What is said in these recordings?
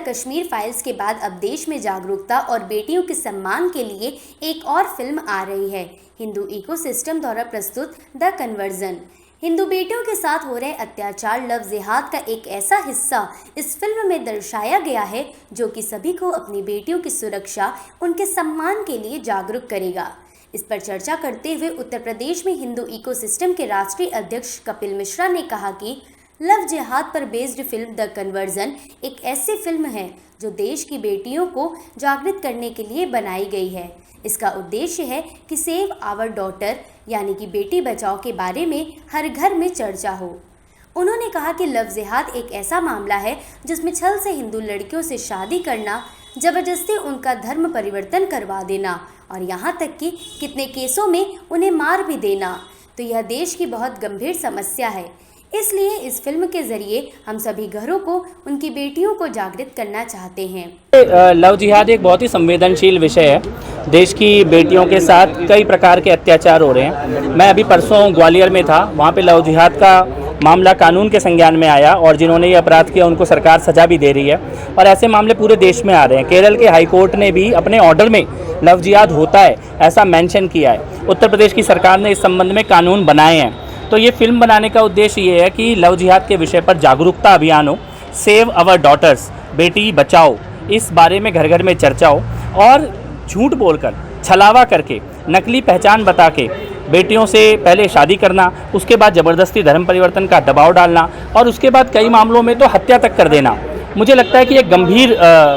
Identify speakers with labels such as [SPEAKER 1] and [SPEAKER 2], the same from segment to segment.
[SPEAKER 1] Kashmir files के बाद अब देश में जागरूकता और बेटियों के सम्मान के लिए एक और फिल्म आ रही है। हिंदू इकोसिस्टम द्वारा प्रस्तुत द कन्वर्जन हिंदू बेटियों के साथ हो रहे अत्याचार, लव जिहाद का एक ऐसा हिस्सा इस फिल्म में दर्शाया गया है जो कि सभी को अपनी बेटियों की सुरक्षा, उनके सम्मान के लिए जागरूक करेगा। इस पर चर्चा करते हुए उत्तर प्रदेश में हिंदू इकोसिस्टम के राष्ट्रीय अध्यक्ष कपिल मिश्रा ने कहा कि लव जिहाद पर बेस्ड फिल्म द कन्वर्जन एक ऐसी फिल्म है जो देश की बेटियों को जागृत करने के लिए बनाई गई है। इसका उद्देश्य है कि सेव आवर डॉटर यानी कि बेटी बचाओ के बारे में हर घर में चर्चा हो। उन्होंने कहा कि लव जिहाद एक ऐसा मामला है जिसमें छल से हिंदू लड़कियों से शादी करना, जबरदस्ती उनका धर्म परिवर्तन करवा देना और यहाँ तक कि कितने केसों में उन्हें मार भी देना, तो यह देश की बहुत गंभीर समस्या है। इसलिए इस फिल्म के जरिए हम सभी घरों को, उनकी बेटियों को जागृत करना चाहते हैं।
[SPEAKER 2] लव जिहाद एक बहुत ही संवेदनशील विषय है। देश की बेटियों के साथ कई प्रकार के अत्याचार हो रहे हैं। मैं अभी परसों ग्वालियर में था, वहाँ पे लव जिहाद का मामला कानून के संज्ञान में आया और जिन्होंने ये अपराध किया उनको सरकार सजा भी दे रही है और ऐसे मामले पूरे देश में आ रहे हैं। केरल के हाई कोर्ट ने भी अपने ऑर्डर में लव जिहाद होता है ऐसा मेंशन किया है। उत्तर प्रदेश की सरकार ने इस संबंध में कानून बनाए हैं। तो ये फिल्म बनाने का उद्देश्य ये है कि लव जिहाद के विषय पर जागरूकता अभियान हो, save our daughters, Beti Bachao, इस बारे में घर घर में चर्चा हो और झूठ बोलकर, छलावा करके, नकली पहचान बता के बेटियों से पहले शादी करना, उसके बाद ज़बरदस्ती धर्म परिवर्तन का दबाव डालना और उसके बाद कई मामलों में तो हत्या तक कर देना, मुझे लगता है कि एक गंभीर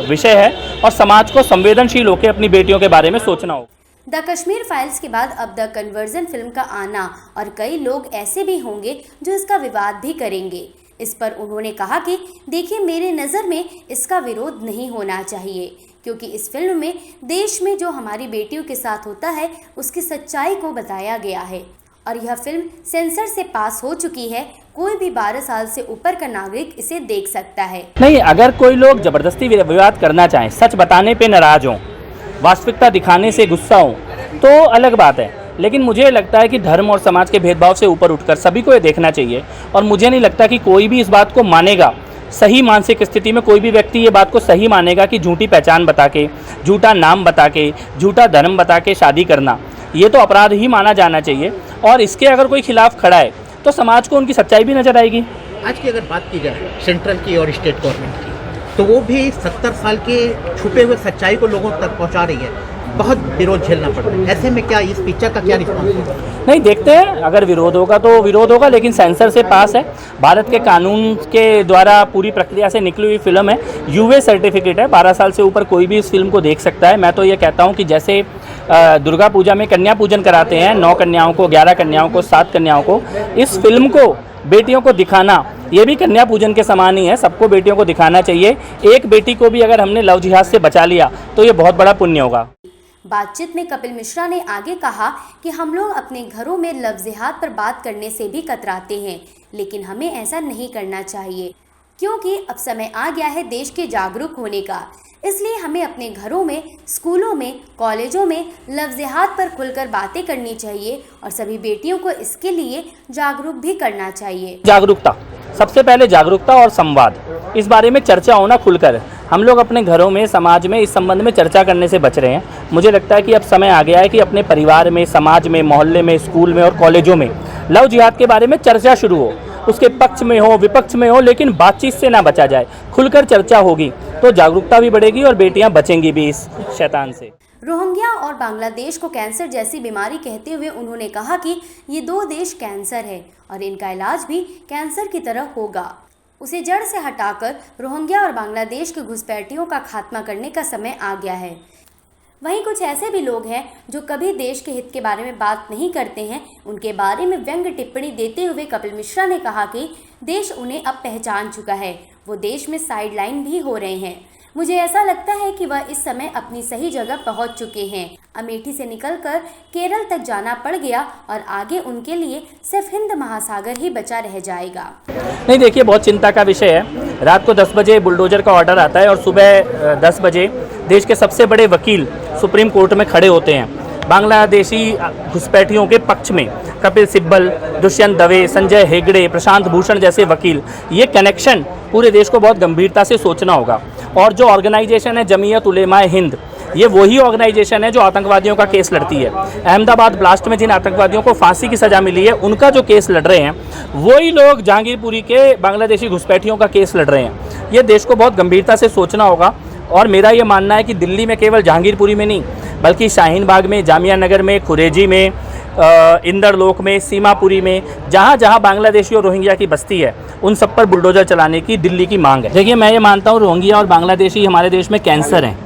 [SPEAKER 2] विषय है और समाज को संवेदनशील होकर अपनी बेटियों के बारे में सोचना हो।
[SPEAKER 1] द कश्मीर फाइल्स के बाद अब द कन्वर्जन फिल्म का आना और कई लोग ऐसे भी होंगे जो इसका विवाद भी करेंगे। इस पर उन्होंने कहा कि देखिए, मेरे नज़र में इसका विरोध नहीं होना चाहिए क्योंकि इस फिल्म में देश में जो हमारी बेटियों के साथ होता है उसकी सच्चाई को बताया गया है और यह फिल्म सेंसर से पास हो चुकी है। कोई भी 12 साल से ऊपर का नागरिक इसे देख सकता है।
[SPEAKER 2] नहीं, अगर कोई लोग जबरदस्ती विवाद करना चाहें, सच बताने पे नाराज हों, वास्तविकता दिखाने से गुस्सा हो तो अलग बात है, लेकिन मुझे लगता है कि धर्म और समाज के भेदभाव से ऊपर उठकर सभी को ये देखना चाहिए और मुझे नहीं लगता कि कोई भी इस बात को मानेगा। सही मानसिक स्थिति में कोई भी व्यक्ति ये बात को सही मानेगा कि झूठी पहचान बता के, झूठा नाम बता के, झूठा धर्म बता के शादी करना ये तो अपराध ही माना जाना चाहिए और इसके अगर कोई खिलाफ खड़ा है तो समाज को उनकी सच्चाई भी नजर आएगी।
[SPEAKER 3] आज की अगर बात की जाए सेंट्रल की और स्टेट गवर्नमेंट की, तो वो भी 70 साल के छुपे हुए सच्चाई को लोगों तक पहुंचा रही है। बहुत विरोध झेलना पड़ रहा है। ऐसे में क्या इस पिक्चर का क्या रिस्पॉन्स होगा?
[SPEAKER 2] नहीं, देखते हैं, अगर विरोध होगा तो विरोध होगा, लेकिन सेंसर से पास है। भारत के कानून के द्वारा पूरी प्रक्रिया से निकली हुई फिल्म है, यूए सर्टिफिकेट है। 12 साल से ऊपर कोई भी इस फिल्म को देख सकता है। मैं तो ये कहता हूँ कि जैसे दुर्गा पूजा में कन्या पूजन कराते हैं 9 कन्याओं को, 11 कन्याओं को, 7 कन्याओं को, इस फिल्म को बेटियों को दिखाना ये भी कन्या पूजन के समान ही है। सबको बेटियों को दिखाना चाहिए। एक बेटी को भी अगर हमने लव जिहाद से बचा लिया तो ये बहुत बड़ा पुण्य होगा।
[SPEAKER 1] बातचीत में कपिल मिश्रा ने आगे कहा कि हम लोग अपने घरों में लव जिहाद पर बात करने से भी कतराते हैं, लेकिन हमें ऐसा नहीं करना चाहिए क्योंकि अब समय आ गया है देश के जागरूक होने का। इसलिए हमें अपने घरों में, स्कूलों में, कॉलेजों में लव जिहाद पर खुलकर बातें करनी चाहिए और सभी बेटियों को इसके लिए जागरूक भी करना चाहिए।
[SPEAKER 2] जागरूकता, सबसे पहले जागरूकता और संवाद, इस बारे में चर्चा होना खुलकर। हम लोग अपने घरों में, समाज में इस संबंध में चर्चा करने से बच रहे हैं। मुझे लगता है कि अब समय आ गया है कि अपने परिवार में, समाज में, मोहल्ले में, स्कूल में और कॉलेजों में लव जिहाद के बारे में चर्चा शुरू हो। उसके पक्ष में हो, विपक्ष में हो, लेकिन बातचीत से ना बचा जाए। खुलकर चर्चा होगी तो जागरूकता भी बढ़ेगी और बेटियां बचेंगी भी इस शैतान से।
[SPEAKER 1] रोहिंग्या और बांग्लादेश को कैंसर जैसी बीमारी कहते हुए उन्होंने कहा कि ये 2 देश कैंसर है और इनका इलाज भी कैंसर की तरह होगा। उसे जड़ से हटाकर रोहिंग्या और बांग्लादेश के घुसपैठियों का खात्मा करने का समय आ गया है। वहीं कुछ ऐसे भी लोग हैं जो कभी देश के हित के बारे में बात नहीं करते हैं। उनके बारे में व्यंग्य टिप्पणी देते हुए कपिल मिश्रा ने कहा कि देश उन्हें अब पहचान चुका है, वो देश में साइडलाइन भी हो रहे हैं। मुझे ऐसा लगता है कि वह इस समय अपनी सही जगह पहुंच चुके हैं। अमेठी से निकलकर केरल तक जाना पड़ गया और आगे उनके लिए सिर्फ हिंद महासागर ही बचा रह जाएगा।
[SPEAKER 2] नहीं, देखिए, बहुत चिंता का विषय है। रात को 10 बजे बुलडोजर का ऑर्डर आता है और सुबह 10 बजे देश के सबसे बड़े वकील सुप्रीम कोर्ट में खड़े होते हैं बांग्लादेशी घुसपैठियों के पक्ष में। कपिल सिब्बल, दुष्यंत दवे, संजय हेगड़े, प्रशांत भूषण जैसे वकील, ये कनेक्शन पूरे देश को बहुत गंभीरता से सोचना होगा और जो ऑर्गेनाइजेशन है जमीयत उलेमा हिंद, ये वही ऑर्गेनाइजेशन है जो आतंकवादियों का केस लड़ती है। अहमदाबाद ब्लास्ट में जिन आतंकवादियों को फांसी की सज़ा मिली है, उनका जो केस लड़ रहे हैं वही लोग जहांगीरपुरी के बांग्लादेशी घुसपैठियों का केस लड़ रहे हैं। ये देश को बहुत गंभीरता से सोचना होगा। और मेरा ये मानना है कि दिल्ली में केवल जहांगीरपुरी में नहीं, बल्कि शाहीन बाग में, जामिया नगर में, कुरेजी में, इंदरलोक में, सीमापुरी में, जहाँ जहाँ बांग्लादेशी और रोहिंग्या की बस्ती है, उन सब पर बुलडोजर चलाने की दिल्ली की मांग है। देखिए, मैं ये मानता हूँ रोहिंग्या और बांग्लादेशी हमारे देश में कैंसर हैं,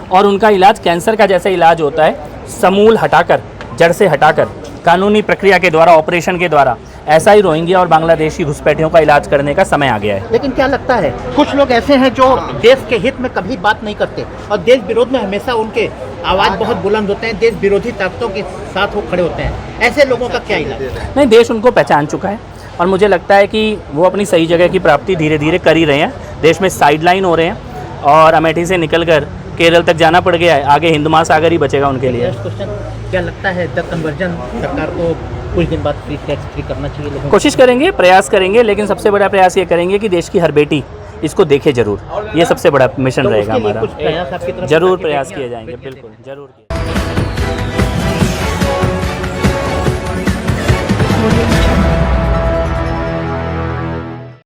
[SPEAKER 2] और उनका इलाज कैंसर का जैसा इलाज होता है, समूल हटाकर, जड़ से हटाकर, कानूनी प्रक्रिया के द्वारा, ऑपरेशन के द्वारा। ऐसा ही रोहिंग्या और बांग्लादेशी घुसपैठियों का इलाज करने का समय आ गया है।
[SPEAKER 3] लेकिन क्या लगता है, कुछ लोग ऐसे हैं जो देश के हित में कभी बात नहीं करते और देश विरोध में हमेशा उनके आवाज़ बहुत बुलंद होते हैं, देश विरोधी ताकतों के साथ वो खड़े होते हैं। ऐसे लोगों का क्या इलाज?
[SPEAKER 2] नहीं, देश उनको पहचान चुका है और मुझे लगता है कि वो अपनी सही जगह की प्राप्ति धीरे धीरे कर ही रहे हैं। देश में साइडलाइन हो रहे हैं और अमेठी से निकलकर केरल तक जाना पड़ गया है, आगे हिंद महासागर ही बचेगा उनके लिए।
[SPEAKER 3] क्या लगता है द कन्वर्जन सरकार को कुछ दिन बाद फ्री टैक्स फ्री करना चाहिए लोगों को?
[SPEAKER 2] कोशिश करेंगे, प्रयास करेंगे, लेकिन सबसे बड़ा प्रयास ये करेंगे कि देश की हर बेटी इसको देखे जरूर। ये सबसे बड़ा मिशन
[SPEAKER 3] तो
[SPEAKER 2] रहेगा
[SPEAKER 3] उसके लिए
[SPEAKER 2] हमारा।
[SPEAKER 3] कुछ प्रयास आपकी तरफ से
[SPEAKER 2] जरूर
[SPEAKER 3] करके
[SPEAKER 2] प्रयास
[SPEAKER 3] देखेंगे?
[SPEAKER 2] किए जाएंगे, बिल्कुल जरूर किए।